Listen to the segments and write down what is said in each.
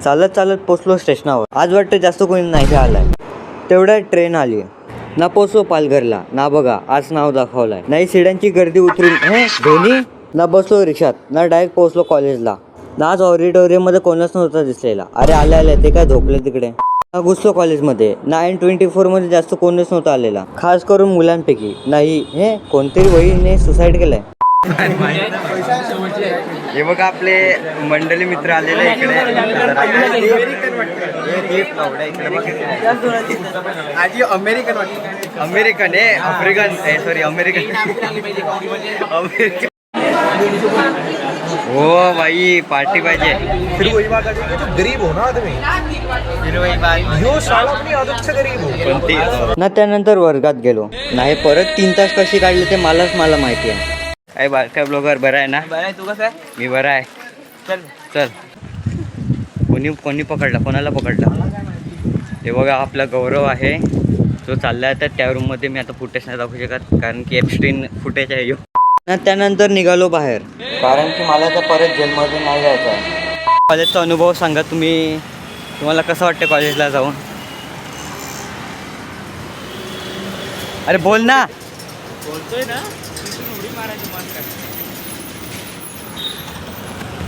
चालत चालत पोचलो स्टेशनावर. आज वाटतं जास्त कोणी नाही आलाय. तेवढ्यात ट्रेन आली. ना पोचलो पालघरला ना बघा आज नाव दाखवलंय. नाही सीटांची गर्दी उतरून धोनी. ना बसलो रिक्षात ना डायरेक्ट पोचलो कॉलेजला. ना आज ऑडिटोरियम मध्ये कोणच नव्हता दिसलेला. अरे आले ते काय झोपले तिकडे. ना घुसलो कॉलेजमध्ये. 924 मध्ये जास्त कोणच नव्हता आलेला, खास करून मुलांपैकी. नाही कोणतरी वहिनीने सुसाईड केलंय. हे बघा आपले मंडळी मित्र आलेले इकडे. अमेरिकन आहे आफ्रिकन सॉरी अमेरिकन. हो भाई पार्टी पाहिजे. गरीब हो ना तुम्ही. ना त्यानंतर वर्गात गेलो. नाही परत 3 तास कशी काढले ते मला माहिती आहे. काय बारका ब्लॉगर बरा आहे ना. बरं आहे, तू कसं आहे? मी बरा आहे. चल कोणी पकडला, कोणाला पकडला. हे बघा आपला गौरव आहे जो चालला आहे. तर त्या रूममध्ये मी आता फुटेज नाही दाखवू शकत कारण की एप्स्टीन फुटेज आहे. ना त्यानंतर निघालो बाहेर कारण की मला तर परत जेलमध्ये नाही जायचं आहे. कॉलेजचा अनुभव सांगा तुम्हाला कसं वाटतं कॉलेजला जाऊन. अरे बोल ना. बोलतोय ना, उडी मारायची मन काय.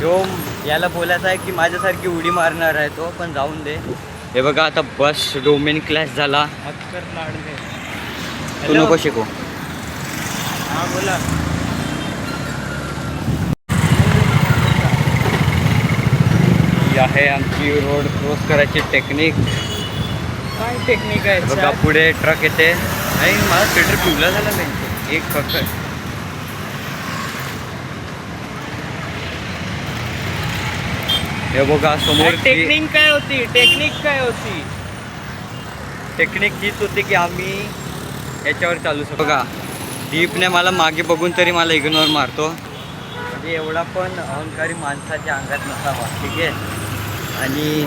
जो याला बोलायचं आहे की माझ्यासारखी उडी मारणार आहे तो, पण जाऊन दे. हे बघा आता बस डोमेन क्लास झाला. तू नको शिकू. हां बोला. ही आहे आमची रोड क्रॉस करायची टेक्निक. काय टेक्निक आहे? बघा पुढे ट्रक येते. नाही मला स्वेटर पिवला झाला नाही एक फक्त. हे बघा समोर टेक्निक काय होती? टेक्निक हीच होती की आम्ही याच्यावर चालू शकतो. बघा दीपने मला मागे बघून तरी मला इग्नोर मारतो. म्हणजे एवढा पण अहंकारी माणसाच्या अंगात नसावा. ठीक आहे. आणि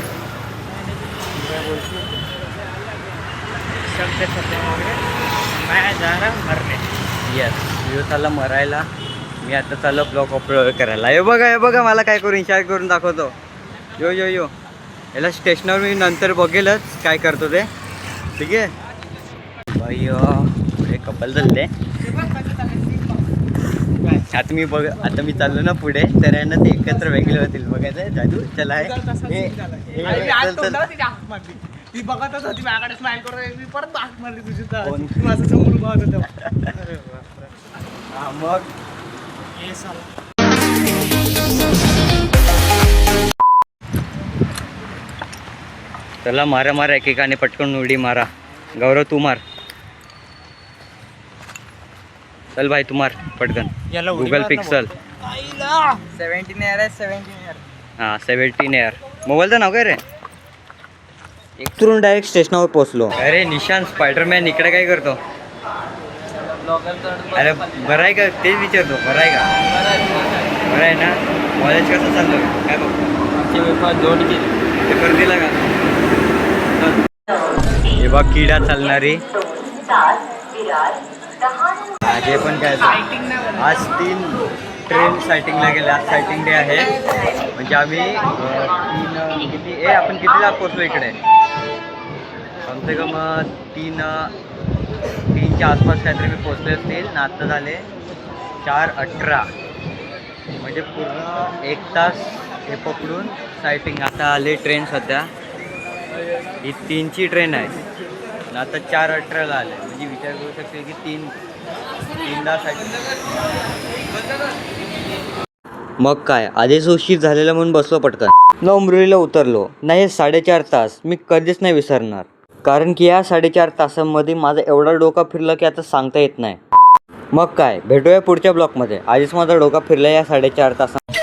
येस चालला मरायला. मी आता चाललो ब्लॉग अपलोड करायला. हे बघा मला काय करून इशारा करून दाखवतो. यो याला स्टेशनवर मी नंतर बघेलच काय करतो ते. ठीक आहे बाई. पुढे कपल चालले. आता मी चाललो ना पुढे तर आहे ना ते एकत्र वेगळे होतील. बघायचं जादू चला आहे. ती बघतच होती माझ्याकडे स्माइल करत. मी परत बाग मारली तुझी. माझं समोर बघत होतं. मग चला मारा एकेकाने पटकन उडी मारा. गौरव तू मार. चल भाई तू मार पटकन. गुगल पिक्सल 17 आहे. 17 एअर. मोबाईलचं नाव काय रे. उतरून डायरेक्ट स्टेशनवर पोहोचलो. अरे निशांत स्पायडरमॅन इकडे काय करतो. अरे बरं आहे का तेच विचारतो. बरं आहे ना. कॉलेज कसं चाललं काय बघ. पेपर दिला का. हे बघ किडा चालणारी. हे पण काय आज 3 ट्रेन सायटिंगला गेले. आज सायटिंग डे आहे. म्हणजे आम्ही आपण कितीला पोचलो इकडे. कमसे कम 3च्या आसपास काहीतरी मी पोचले असतील. ना आता झाले 4:18. म्हणजे पूर्ण 1 तास हे पकडून सायटिंग. आता आले ट्रेन सध्या. ही 3ची ट्रेन आहे. ना आता 4:18ला आले. म्हणजे विचार करू शकते की 3दा सायटिंग. मग काय आधीच उशीर झालेला म्हणून बसलो पटकन. उमरीला उतरलो. नाही 4.5 तास मी कधीच नाही विसरणार. कारण की या 4.5 तासांमध्ये माझा एवढा डोका फिरला की आता सांगता येत नाही. मग काय भेटूया पुढच्या ब्लॉकमध्ये. आधीच माझा डोका फिरला या 4.5 तासात.